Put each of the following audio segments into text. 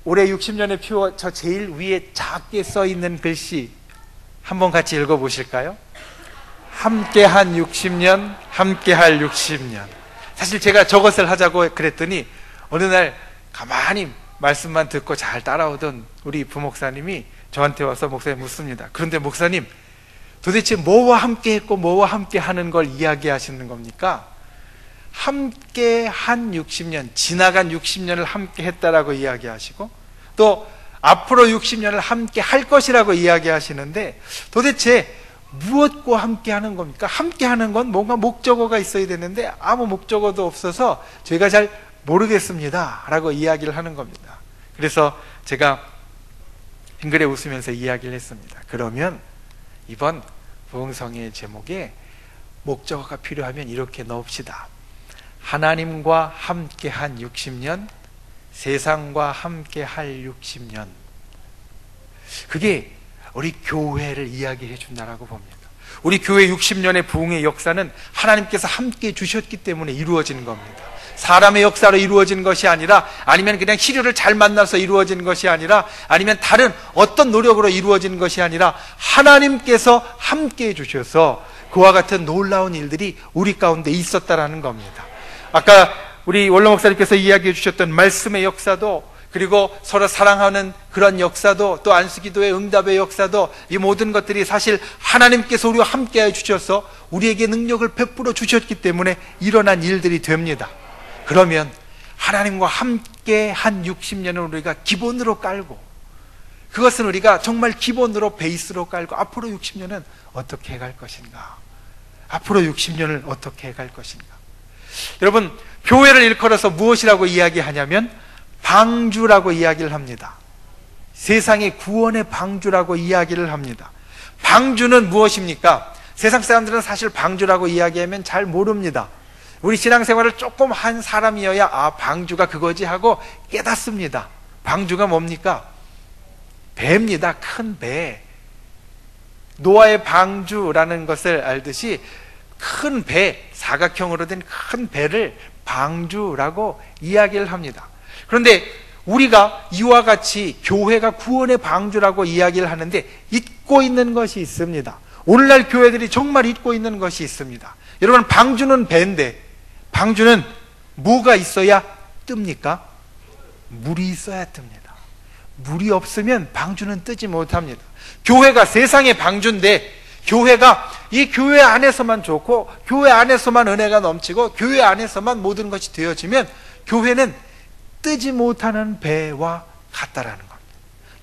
올해 60년의 표 저 제일 위에 작게 써 있는 글씨 한번 같이 읽어보실까요? 함께한 60년, 함께할 60년. 사실 제가 저것을 하자고 그랬더니 어느 날 가만히 말씀만 듣고 잘 따라오던 우리 부목사님이 저한테 와서 목사님 묻습니다. 그런데 목사님, 도대체 뭐와 함께 했고 뭐와 함께 하는 걸 이야기하시는 겁니까? 함께 한 60년, 지나간 60년을 함께 했다라고 이야기하시고 또 앞으로 60년을 함께 할 것이라고 이야기하시는데 도대체 무엇과 함께 하는 겁니까? 함께 하는 건 뭔가 목적어가 있어야 되는데 아무 목적어도 없어서 저희가 잘 모르겠습니다 라고 이야기를 하는 겁니다. 그래서 제가 빙그레 웃으면서 이야기를 했습니다. 그러면 이번 부흥성의 제목에 목적어가 필요하면 이렇게 넣읍시다. 하나님과 함께한 60년, 세상과 함께할 60년. 그게 우리 교회를 이야기해 준다라고 봅니다. 우리 교회 60년의 부흥의 역사는 하나님께서 함께 주셨기 때문에 이루어진 겁니다. 사람의 역사로 이루어진 것이 아니라, 아니면 그냥 시류를 잘 만나서 이루어진 것이 아니라, 아니면 다른 어떤 노력으로 이루어진 것이 아니라 하나님께서 함께 해주셔서 그와 같은 놀라운 일들이 우리 가운데 있었다라는 겁니다. 아까 우리 원로 목사님께서 이야기해 주셨던 말씀의 역사도, 그리고 서로 사랑하는 그런 역사도, 또 안수기도의 응답의 역사도, 이 모든 것들이 사실 하나님께서 우리와 함께 해주셔서 우리에게 능력을 베풀어 주셨기 때문에 일어난 일들이 됩니다. 그러면 하나님과 함께 한 60년을 우리가 기본으로 깔고, 그것은 우리가 정말 기본으로 베이스로 깔고 앞으로 60년은 어떻게 해갈 것인가, 앞으로 60년을 어떻게 해갈 것인가. 여러분, 교회를 일컬어서 무엇이라고 이야기하냐면 방주라고 이야기를 합니다. 세상의 구원의 방주라고 이야기를 합니다. 방주는 무엇입니까? 세상 사람들은 사실 방주라고 이야기하면 잘 모릅니다. 우리 신앙생활을 조금 한 사람이어야 아, 방주가 그거지 하고 깨닫습니다. 방주가 뭡니까? 배입니다. 큰 배. 노아의 방주라는 것을 알듯이 큰 배, 사각형으로 된 큰 배를 방주라고 이야기를 합니다. 그런데 우리가 이와 같이 교회가 구원의 방주라고 이야기를 하는데 잊고 있는 것이 있습니다. 오늘날 교회들이 정말 잊고 있는 것이 있습니다. 여러분, 방주는 배인데 방주는 뭐가 있어야 뜹니까? 물이 있어야 뜹니다. 물이 없으면 방주는 뜨지 못합니다. 교회가 세상의 방주인데, 교회가 이 교회 안에서만 좋고 교회 안에서만 은혜가 넘치고 교회 안에서만 모든 것이 되어지면 교회는 뜨지 못하는 배와 같다라는 겁니다.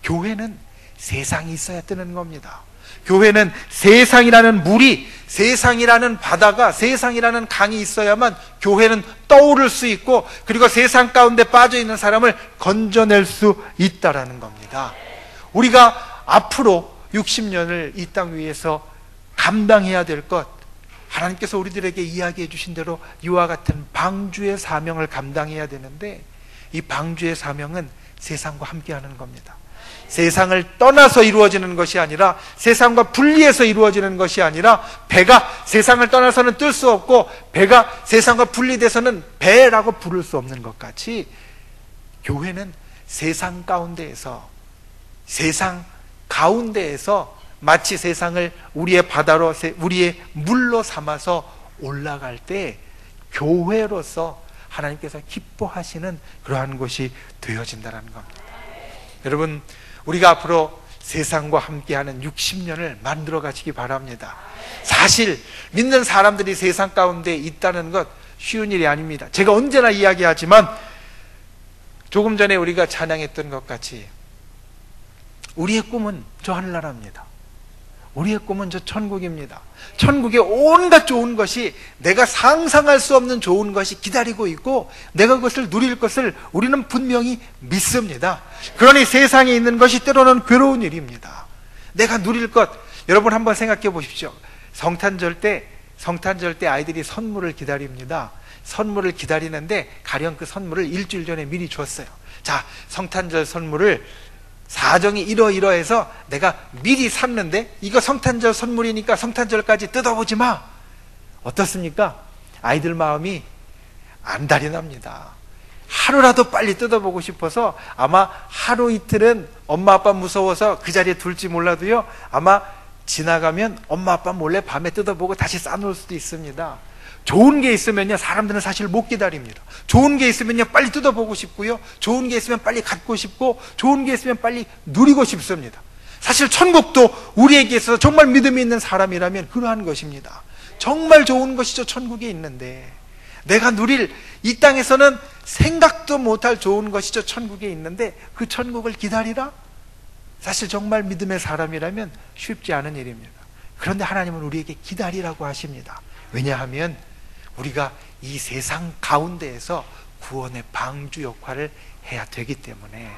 교회는 세상이 있어야 뜨는 겁니다. 교회는 세상이라는 물이, 세상이라는 바다가, 세상이라는 강이 있어야만 교회는 떠오를 수 있고, 그리고 세상 가운데 빠져있는 사람을 건져낼 수 있다라는 겁니다. 우리가 앞으로 60년을 이 땅 위에서 감당해야 될 것, 하나님께서 우리들에게 이야기해 주신 대로 이와 같은 방주의 사명을 감당해야 되는데, 이 방주의 사명은 세상과 함께하는 겁니다. 세상을 떠나서 이루어지는 것이 아니라, 세상과 분리해서 이루어지는 것이 아니라, 배가 세상을 떠나서는 뜰 수 없고 배가 세상과 분리돼서는 배라고 부를 수 없는 것 같이, 교회는 세상 가운데에서, 세상 가운데에서 마치 세상을 우리의 바다로, 우리의 물로 삼아서 올라갈 때 교회로서 하나님께서 기뻐하시는 그러한 것이 되어진다는 겁니다. 여러분, 우리가 앞으로 세상과 함께하는 60년을 만들어 가시기 바랍니다. 사실 믿는 사람들이 세상 가운데 있다는 것 쉬운 일이 아닙니다. 제가 언제나 이야기하지만 조금 전에 우리가 찬양했던 것 같이 우리의 꿈은 저 하늘나라입니다. 우리의 꿈은 저 천국입니다. 천국에 온갖 좋은 것이, 내가 상상할 수 없는 좋은 것이 기다리고 있고 내가 그것을 누릴 것을 우리는 분명히 믿습니다. 그러니 세상에 있는 것이 때로는 괴로운 일입니다. 내가 누릴 것, 여러분 한번 생각해 보십시오. 성탄절 때 아이들이 선물을 기다립니다. 선물을 기다리는데 가령 그 선물을 일주일 전에 미리 줬어요. 자, 성탄절 선물을 사정이 이러이러해서 내가 미리 샀는데 이거 성탄절 선물이니까 성탄절까지 뜯어보지 마. 어떻습니까? 아이들 마음이 안달이 납니다. 하루라도 빨리 뜯어보고 싶어서 아마 하루 이틀은 엄마 아빠 무서워서 그 자리에 둘지 몰라도요, 아마 지나가면 엄마 아빠 몰래 밤에 뜯어보고 다시 싸놓을 수도 있습니다. 좋은 게 있으면요, 사람들은 사실 못 기다립니다. 좋은 게 있으면요, 빨리 뜯어보고 싶고요, 좋은 게 있으면 빨리 갖고 싶고, 좋은 게 있으면 빨리 누리고 싶습니다. 사실 천국도 우리에게 있어서 정말 믿음이 있는 사람이라면 그러한 것입니다. 정말 좋은 것이죠. 천국에 있는데 내가 누릴 이 땅에서는 생각도 못할 좋은 것이죠. 천국에 있는데 그 천국을 기다리라? 사실 정말 믿음의 사람이라면 쉽지 않은 일입니다. 그런데 하나님은 우리에게 기다리라고 하십니다. 왜냐하면 우리가 이 세상 가운데에서 구원의 방주 역할을 해야 되기 때문에.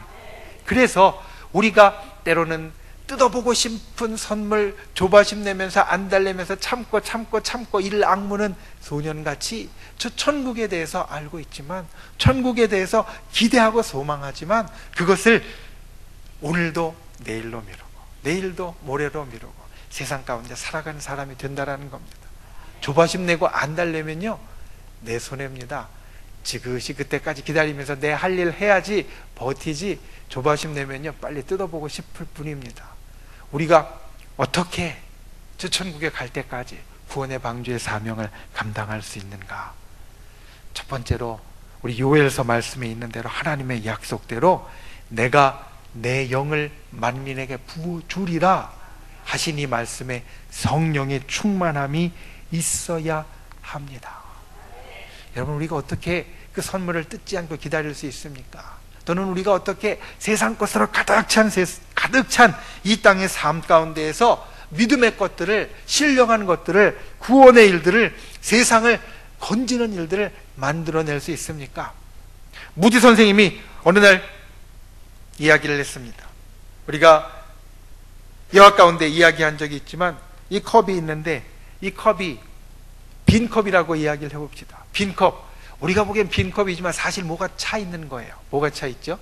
그래서 우리가 때로는 뜯어보고 싶은 선물 조바심 내면서 안달내면서 참고 이를 악무는 소년같이 저 천국에 대해서 알고 있지만, 천국에 대해서 기대하고 소망하지만 그것을 오늘도 내일로 미루고 내일도 모레로 미루고 세상 가운데 살아가는 사람이 된다라는 겁니다. 조바심 내고 안달내면요, 내 손해입니다. 지그시 그때까지 기다리면서 내 할 일 해야지 버티지, 조바심 내면요 빨리 뜯어보고 싶을 뿐입니다. 우리가 어떻게 저 천국에 갈 때까지 구원의 방주의 사명을 감당할 수 있는가? 첫 번째로 우리 요엘서 말씀에 있는 대로 하나님의 약속대로 내가 내 영을 만민에게 부어주리라 하신 이 말씀에 성령의 충만함이 있어야 합니다. 여러분, 우리가 어떻게 그 선물을 뜯지 않고 기다릴 수 있습니까? 또는 우리가 어떻게 세상 것으로 가득 찬 이 땅의 삶 가운데에서 믿음의 것들을, 신령한 것들을, 구원의 일들을, 세상을 건지는 일들을 만들어낼 수 있습니까? 무디 선생님이 어느 날 이야기를 했습니다. 우리가 여학 가운데 이야기한 적이 있지만 이 컵이 있는데 이 컵이 빈 컵이라고 이야기를 해봅시다. 빈 컵. 우리가 보기엔 빈 컵이지만 사실 뭐가 차 있는 거예요. 뭐가 차 있죠?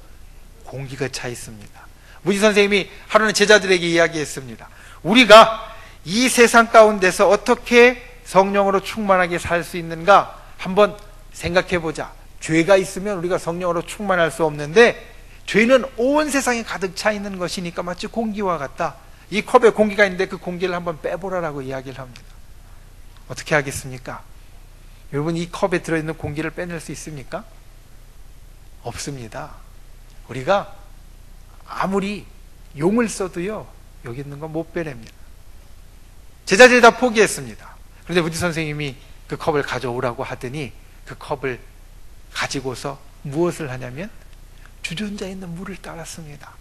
공기가 차 있습니다. 무지 선생님이 하루는 제자들에게 이야기했습니다. 우리가 이 세상 가운데서 어떻게 성령으로 충만하게 살 수 있는가 한번 생각해 보자. 죄가 있으면 우리가 성령으로 충만할 수 없는데 죄는 온 세상에 가득 차 있는 것이니까 마치 공기와 같다. 이 컵에 공기가 있는데 그 공기를 한번 빼보라라고 이야기를 합니다. 어떻게 하겠습니까? 여러분, 이 컵에 들어있는 공기를 빼낼 수 있습니까? 없습니다. 우리가 아무리 용을 써도요, 여기 있는 건 못 빼냅니다. 제자들이 다 포기했습니다. 그런데 무디 선생님이 그 컵을 가져오라고 하더니 그 컵을 가지고서 무엇을 하냐면 주전자에 있는 물을 따랐습니다.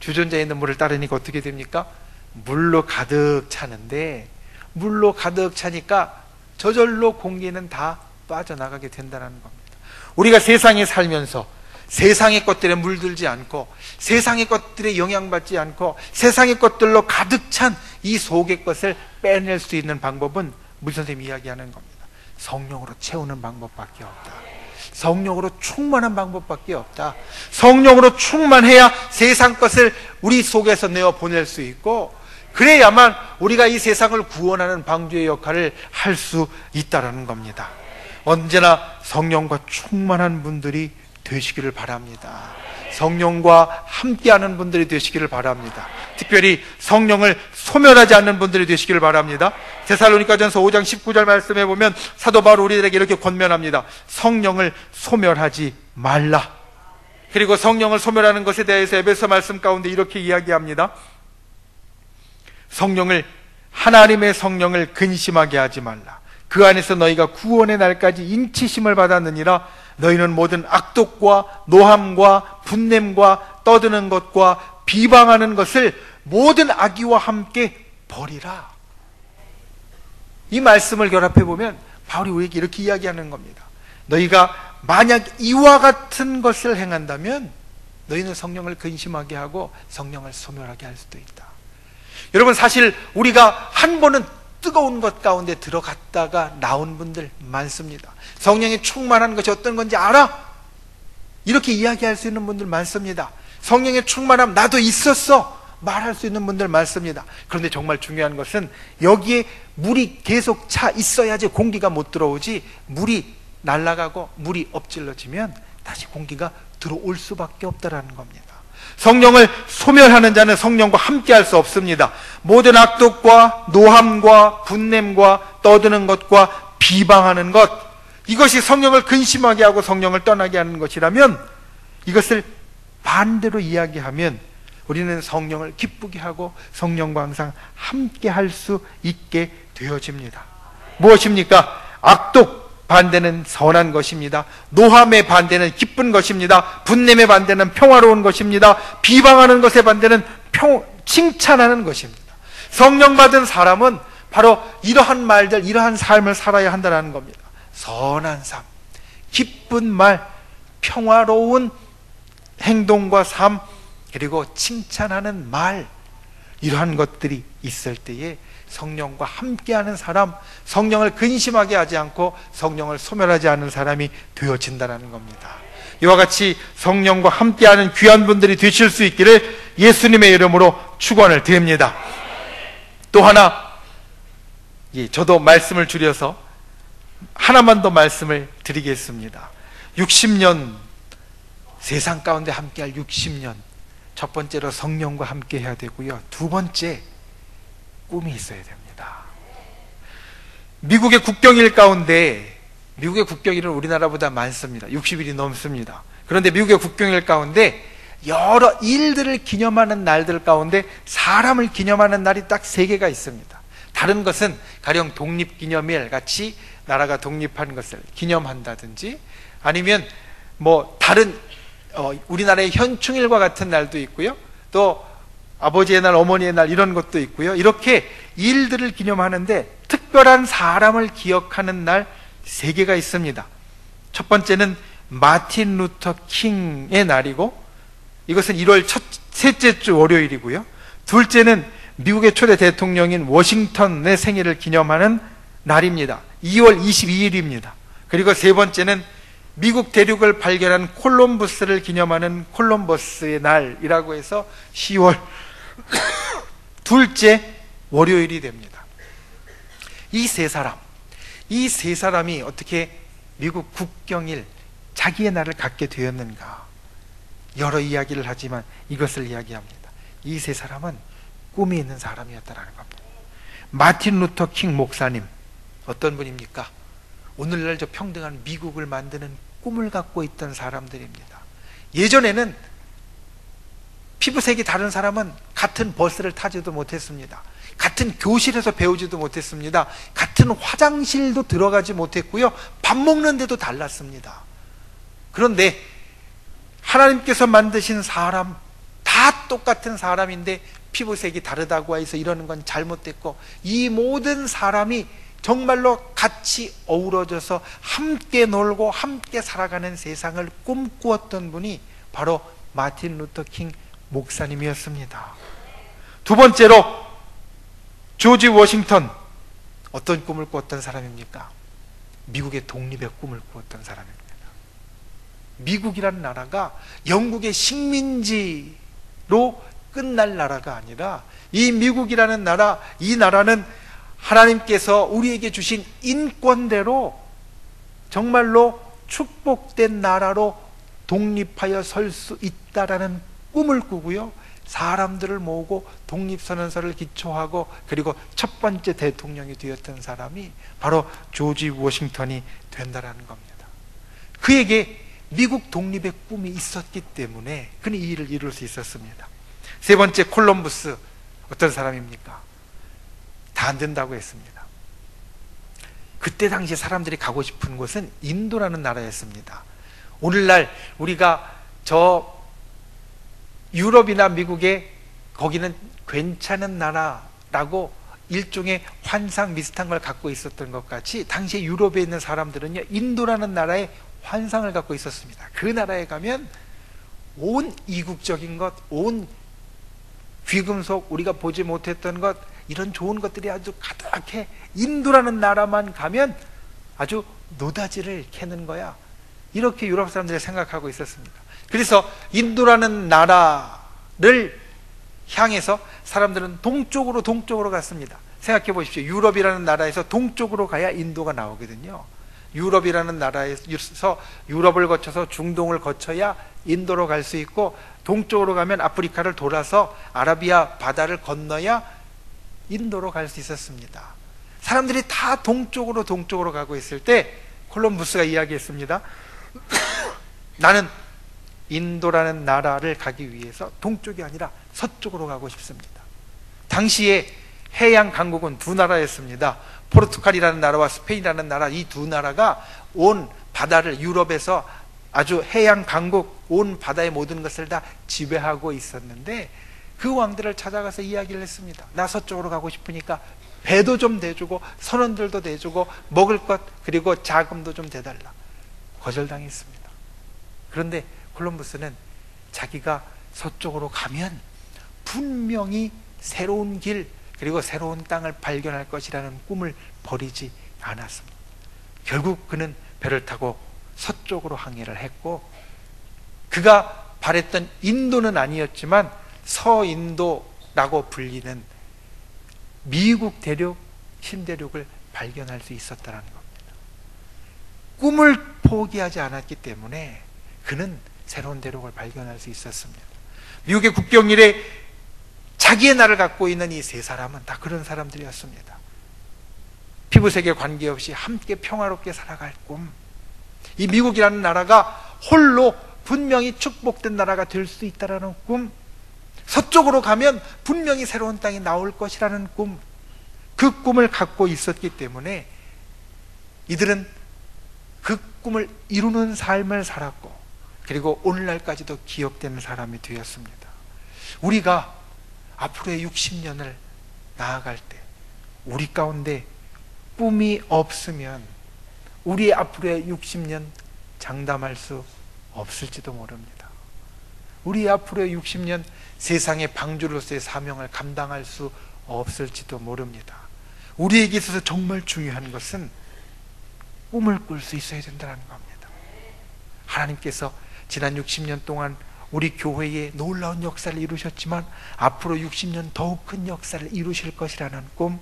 주전자에 있는 물을 따르니까 어떻게 됩니까? 물로 가득 차는데, 물로 가득 차니까 저절로 공기는 다 빠져나가게 된다는 겁니다. 우리가 세상에 살면서 세상의 것들에 물들지 않고 세상의 것들에 영향받지 않고 세상의 것들로 가득 찬 이 속의 것을 빼낼 수 있는 방법은 물 선생님이 이야기하는 겁니다. 성령으로 채우는 방법밖에 없다. 성령으로 충만한 방법밖에 없다. 성령으로 충만해야 세상 것을 우리 속에서 내어 보낼 수 있고, 그래야만 우리가 이 세상을 구원하는 방주의 역할을 할 수 있다는 겁니다. 언제나 성령과 충만한 분들이 되시기를 바랍니다. 성령과 함께하는 분들이 되시기를 바랍니다. 특별히 성령을 소멸하지 않는 분들이 되시기를 바랍니다. 데살로니가전서 5장 19절 말씀에 보면 사도 바울 우리들에게 이렇게 권면합니다. 성령을 소멸하지 말라. 그리고 성령을 소멸하는 것에 대해서 에베소 말씀 가운데 이렇게 이야기합니다. 하나님의 성령을 근심하게 하지 말라. 그 안에서 너희가 구원의 날까지 인치심을 받았느니라. 너희는 모든 악독과 노함과 분냄과 떠드는 것과 비방하는 것을 모든 악의와 함께 버리라. 이 말씀을 결합해 보면 바울이 우리에게 이렇게 이야기하는 겁니다. 너희가 만약 이와 같은 것을 행한다면 너희는 성령을 근심하게 하고 성령을 소멸하게 할 수도 있다. 여러분, 사실 우리가 한 번은 뜨거운 것 가운데 들어갔다가 나온 분들 많습니다. 성령이 충만한 것이 어떤 건지 알아? 이렇게 이야기할 수 있는 분들 많습니다. 성령의 충만함 나도 있었어 말할 수 있는 분들 많습니다. 그런데 정말 중요한 것은 여기에 물이 계속 차 있어야지 공기가 못 들어오지, 물이 날아가고 물이 엎질러지면 다시 공기가 들어올 수밖에 없다라는 겁니다. 성령을 소멸하는 자는 성령과 함께할 수 없습니다. 모든 악독과 노함과 분냄과 떠드는 것과 비방하는 것, 이것이 성령을 근심하게 하고 성령을 떠나게 하는 것이라면, 이것을 반대로 이야기하면 우리는 성령을 기쁘게 하고 성령과 항상 함께 할 수 있게 되어집니다. 무엇입니까? 악독 반대는 선한 것입니다. 노함의 반대는 기쁜 것입니다. 분냄의 반대는 평화로운 것입니다. 비방하는 것의 반대는 칭찬하는 것입니다. 성령 받은 사람은 바로 이러한 말들, 이러한 삶을 살아야 한다는 겁니다. 선한 삶, 기쁜 말, 평화로운 행동과 삶, 그리고 칭찬하는 말, 이러한 것들이 있을 때에 성령과 함께하는 사람, 성령을 근심하게 하지 않고 성령을 소멸하지 않는 사람이 되어진다는 겁니다. 이와 같이 성령과 함께하는 귀한 분들이 되실 수 있기를 예수님의 이름으로 축원을 드립니다. 또 하나, 저도 말씀을 줄여서 하나만 더 말씀을 드리겠습니다. 60년, 세상 가운데 함께할 60년, 첫 번째로 성령과 함께 해야 되고요. 두 번째, 꿈이 있어야 됩니다. 미국의 국경일 가운데, 미국의 국경일은 우리나라보다 많습니다. 60일이 넘습니다. 그런데 미국의 국경일 가운데 여러 일들을 기념하는 날들 가운데 사람을 기념하는 날이 딱 3개가 있습니다. 다른 것은 가령 독립기념일 같이 나라가 독립한 것을 기념한다든지, 아니면 뭐 다른 우리나라의 현충일과 같은 날도 있고요. 또 아버지의 날, 어머니의 날, 이런 것도 있고요. 이렇게 일들을 기념하는데 특별한 사람을 기억하는 날 3개가 있습니다. 첫 번째는 마틴 루터 킹의 날이고, 이것은 1월 셋째 주 월요일이고요. 둘째는 미국의 초대 대통령인 워싱턴의 생일을 기념하는 날입니다. 2월 22일입니다. 그리고 세 번째는 미국 대륙을 발견한 콜럼버스를 기념하는 콜럼버스의 날이라고 해서 10월 둘째 월요일이 됩니다. 이 세 사람이 어떻게 미국 국경일 자기의 날을 갖게 되었는가, 여러 이야기를 하지만 이것을 이야기합니다. 이 세 사람은 꿈이 있는 사람이었다는 겁니다. 마틴 루터 킹 목사님, 어떤 분입니까? 오늘날 저 평등한 미국을 만드는 꿈을 갖고 있던 사람들입니다. 예전에는 피부색이 다른 사람은 같은 버스를 타지도 못했습니다. 같은 교실에서 배우지도 못했습니다. 같은 화장실도 들어가지 못했고요. 밥 먹는 데도 달랐습니다. 그런데 하나님께서 만드신 사람, 다 똑같은 사람인데 피부색이 다르다고 해서 이러는 건 잘못됐고, 이 모든 사람이 정말로 같이 어우러져서 함께 놀고 함께 살아가는 세상을 꿈꾸었던 분이 바로 마틴 루터 킹 목사님이었습니다. 두 번째로 조지 워싱턴, 어떤 꿈을 꾸었던 사람입니까? 미국의 독립의 꿈을 꾸었던 사람입니다. 미국이라는 나라가 영국의 식민지로 끝날 나라가 아니라, 이 미국이라는 나라, 이 나라는 하나님께서 우리에게 주신 인권대로 정말로 축복된 나라로 독립하여 설 수 있다라는 꿈을 꾸고요. 사람들을 모으고 독립선언서를 기초하고, 그리고 첫 번째 대통령이 되었던 사람이 바로 조지 워싱턴이 된다라는 겁니다. 그에게 미국 독립의 꿈이 있었기 때문에 그는 이 일을 이룰 수 있었습니다. 세 번째, 콜럼버스, 어떤 사람입니까? 다 안 된다고 했습니다. 그때 당시 사람들이 가고 싶은 곳은 인도라는 나라였습니다. 오늘날 우리가 저 유럽이나 미국에 거기는 괜찮은 나라라고 일종의 환상 비슷한 걸 갖고 있었던 것 같이, 당시에 유럽에 있는 사람들은요, 인도라는 나라에 환상을 갖고 있었습니다. 그 나라에 가면 온 이국적인 것, 온 귀금속, 우리가 보지 못했던 것, 이런 좋은 것들이 아주 가득해. 인도라는 나라만 가면 아주 노다지를 캐는 거야. 이렇게 유럽 사람들이 생각하고 있었습니다. 그래서 인도라는 나라를 향해서 사람들은 동쪽으로 갔습니다. 생각해 보십시오. 유럽이라는 나라에서 동쪽으로 가야 인도가 나오거든요. 유럽이라는 나라에서 유럽을 거쳐서 중동을 거쳐야 인도로 갈 수 있고, 동쪽으로 가면 아프리카를 돌아서 아라비아 바다를 건너야 인도로 갈 수 있었습니다. 사람들이 다 동쪽으로 가고 있을 때 콜럼부스가 이야기했습니다. 나는 인도라는 나라를 가기 위해서 동쪽이 아니라 서쪽으로 가고 싶습니다. 당시에 해양 강국은 두 나라였습니다. 포르투갈이라는 나라와 스페인이라는 나라, 이 두 나라가 온 바다를, 유럽에서 아주 해양 강국, 온 바다의 모든 것을 다 지배하고 있었는데, 그 왕들을 찾아가서 이야기를 했습니다. 나 서쪽으로 가고 싶으니까 배도 좀 대주고 선원들도 대주고 먹을 것 그리고 자금도 좀 대달라. 거절당했습니다. 그런데 콜럼부스는 자기가 서쪽으로 가면 분명히 새로운 길 그리고 새로운 땅을 발견할 것이라는 꿈을 버리지 않았습니다. 결국 그는 배를 타고 서쪽으로 항해를 했고, 그가 바랬던 인도는 아니었지만 서인도라고 불리는 미국 대륙, 신대륙을 발견할 수 있었다는 겁니다. 꿈을 포기하지 않았기 때문에 그는 새로운 대륙을 발견할 수 있었습니다. 미국의 국경 이래 자기의 나라를 갖고 있는 이 세 사람은 다 그런 사람들이었습니다. 피부색에 관계없이 함께 평화롭게 살아갈 꿈. 이 미국이라는 나라가 홀로 분명히 축복된 나라가 될 수 있다는 꿈. 서쪽으로 가면 분명히 새로운 땅이 나올 것이라는 꿈. 그 꿈을 갖고 있었기 때문에 이들은 그 꿈을 이루는 삶을 살았고, 그리고 오늘날까지도 기억되는 사람이 되었습니다. 우리가 앞으로의 60년을 나아갈 때 우리 가운데 꿈이 없으면 우리의 앞으로의 60년 장담할 수 없을지도 모릅니다. 우리 앞으로의 60년 세상의 방주로서의 사명을 감당할 수 없을지도 모릅니다. 우리에게 있어서 정말 중요한 것은 꿈을 꿀 수 있어야 된다는 겁니다. 하나님께서 지난 60년 동안 우리 교회에 놀라운 역사를 이루셨지만 앞으로 60년 더욱 큰 역사를 이루실 것이라는 꿈,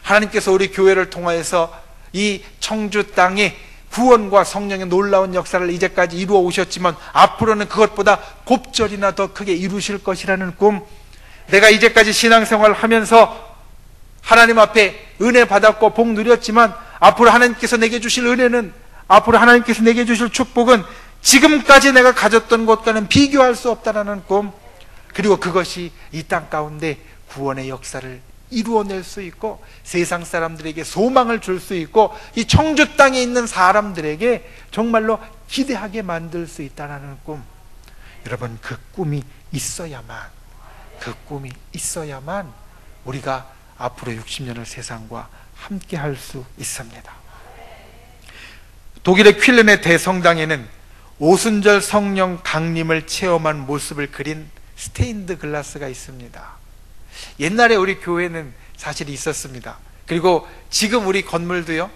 하나님께서 우리 교회를 통하여서 이 청주 땅에 구원과 성령의 놀라운 역사를 이제까지 이루어 오셨지만 앞으로는 그것보다 곱절이나 더 크게 이루실 것이라는 꿈, 내가 이제까지 신앙생활을 하면서 하나님 앞에 은혜 받았고 복 누렸지만 앞으로 하나님께서 내게 주실 은혜는, 앞으로 하나님께서 내게 주실 축복은 지금까지 내가 가졌던 것과는 비교할 수 없다라는 꿈, 그리고 그것이 이 땅 가운데 구원의 역사를 이루어낼 수 있고 세상 사람들에게 소망을 줄 수 있고 이 청주 땅에 있는 사람들에게 정말로 기대하게 만들 수 있다는 꿈. 여러분, 그 꿈이 있어야만 우리가 앞으로 60년을 세상과 함께 할 수 있습니다. 독일의 퀼른의 대성당에는 오순절 성령 강림을 체험한 모습을 그린 스테인드 글라스가 있습니다. 옛날에 우리 교회는 사실 있었습니다. 그리고 지금 우리 건물도요,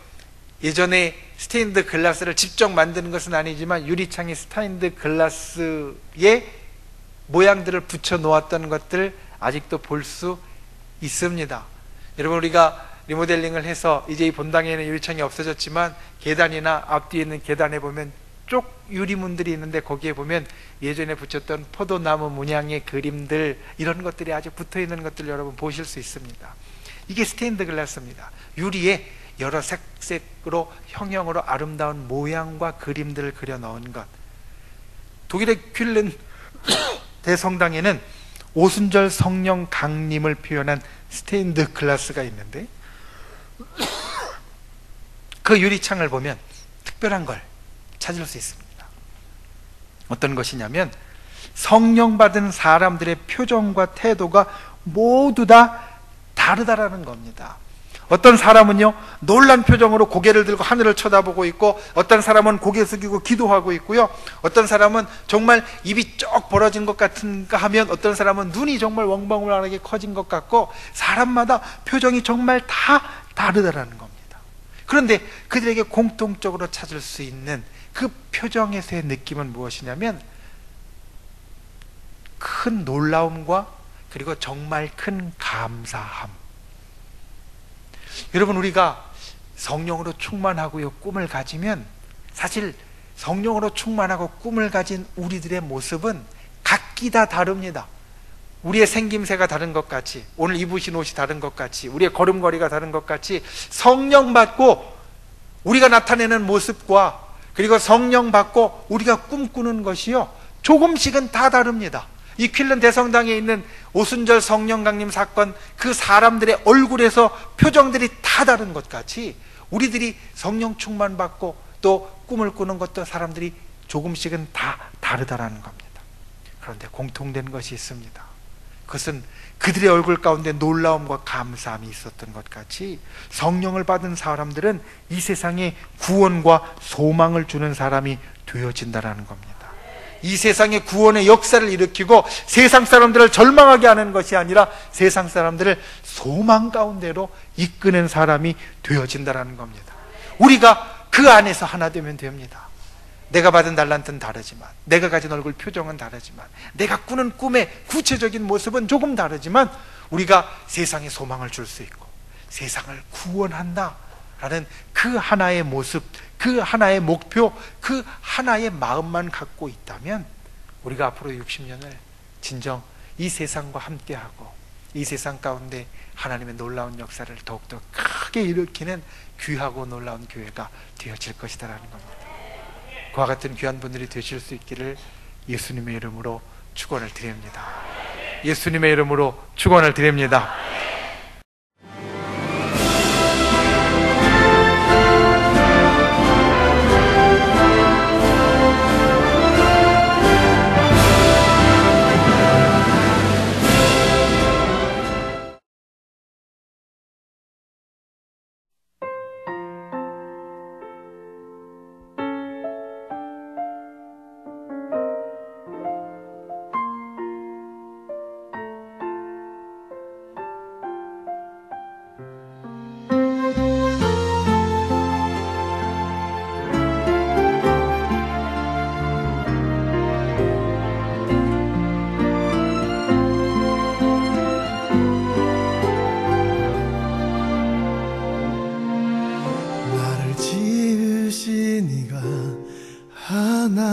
예전에 스테인드 글라스를 직접 만드는 것은 아니지만 유리창에 스테인드 글라스의 모양들을 붙여 놓았던 것들 아직도 볼 수 있습니다. 여러분, 우리가 리모델링을 해서 이제 이 본당에는 유리창이 없어졌지만 계단이나 앞뒤에 있는 계단에 보면 쪽 유리문들이 있는데 거기에 보면 예전에 붙였던 포도나무 문양의 그림들, 이런 것들이 아주 붙어있는 것들 여러분 보실 수 있습니다. 이게 스테인드 글라스입니다. 유리에 여러 색색으로 형형으로 아름다운 모양과 그림들을 그려 넣은 것. 독일의 퀼른 대성당에는 오순절 성령 강림을 표현한 스테인드 글라스가 있는데 그 유리창을 보면 특별한 걸 찾을 수 있습니다. 어떤 것이냐면 성령 받은 사람들의 표정과 태도가 모두 다 다르다라는 겁니다. 어떤 사람은요, 놀란 표정으로 고개를 들고 하늘을 쳐다보고 있고, 어떤 사람은 고개 숙이고 기도하고 있고요, 어떤 사람은 정말 입이 쩍 벌어진 것 같은가 하면 어떤 사람은 눈이 정말 웡벙울하게 커진 것 같고, 사람마다 표정이 정말 다 다르다라는 겁니다. 그런데 그들에게 공통적으로 찾을 수 있는 그 표정에서의 느낌은 무엇이냐면 큰 놀라움과 그리고 정말 큰 감사함. 여러분, 우리가 성령으로 충만하고요 꿈을 가지면, 사실 성령으로 충만하고 꿈을 가진 우리들의 모습은 각기 다 다릅니다. 우리의 생김새가 다른 것 같이, 오늘 입으신 옷이 다른 것 같이, 우리의 걸음걸이가 다른 것 같이 성령 받고 우리가 나타내는 모습과, 그리고 성령 받고 우리가 꿈꾸는 것이요 조금씩은 다 다릅니다. 이 퀼른 대성당에 있는 오순절 성령 강림 사건, 그 사람들의 얼굴에서 표정들이 다 다른 것 같이 우리들이 성령 충만 받고 또 꿈을 꾸는 것도 사람들이 조금씩은 다 다르다라는 겁니다. 그런데 공통된 것이 있습니다. 그것은 그들의 얼굴 가운데 놀라움과 감사함이 있었던 것 같이 성령을 받은 사람들은 이 세상에 구원과 소망을 주는 사람이 되어진다는 겁니다. 이 세상에 구원의 역사를 일으키고 세상 사람들을 절망하게 하는 것이 아니라 세상 사람들을 소망 가운데로 이끄는 사람이 되어진다는 겁니다. 우리가 그 안에서 하나 되면 됩니다. 내가 받은 달란트는 다르지만, 내가 가진 얼굴 표정은 다르지만, 내가 꾸는 꿈의 구체적인 모습은 조금 다르지만 우리가 세상에 소망을 줄 수 있고 세상을 구원한다 라는 그 하나의 모습, 그 하나의 목표, 그 하나의 마음만 갖고 있다면 우리가 앞으로 60년을 진정 이 세상과 함께하고 이 세상 가운데 하나님의 놀라운 역사를 더욱더 크게 일으키는 귀하고 놀라운 교회가 되어질 것이다라는 겁니다. 그와 같은 귀한 분들이 되실 수 있기를 예수님의 이름으로 축원을 드립니다. 예수님의 이름으로 축원을 드립니다.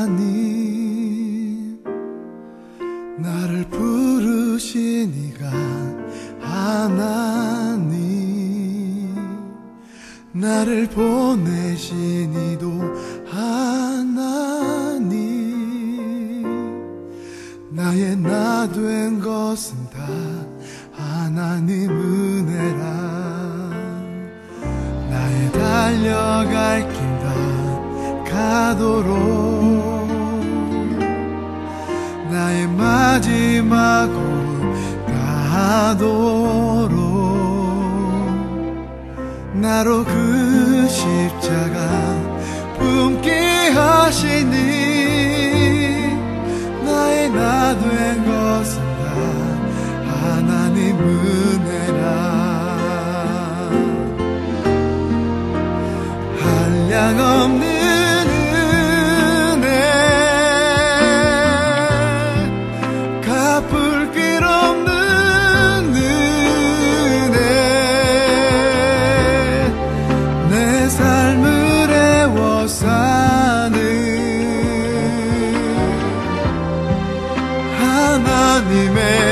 하나님 나를 부르시니가 하나님 나를 보내시니도 하나님 나의 나 된 것은 다 하나님 은혜라 나의 달려갈 길 다 가도록 나의 마지막 올 가도록 나로 그 십자가 품게 하시니 나의 나 된 것은 다 하나님 은혜라 한량없는 하나님의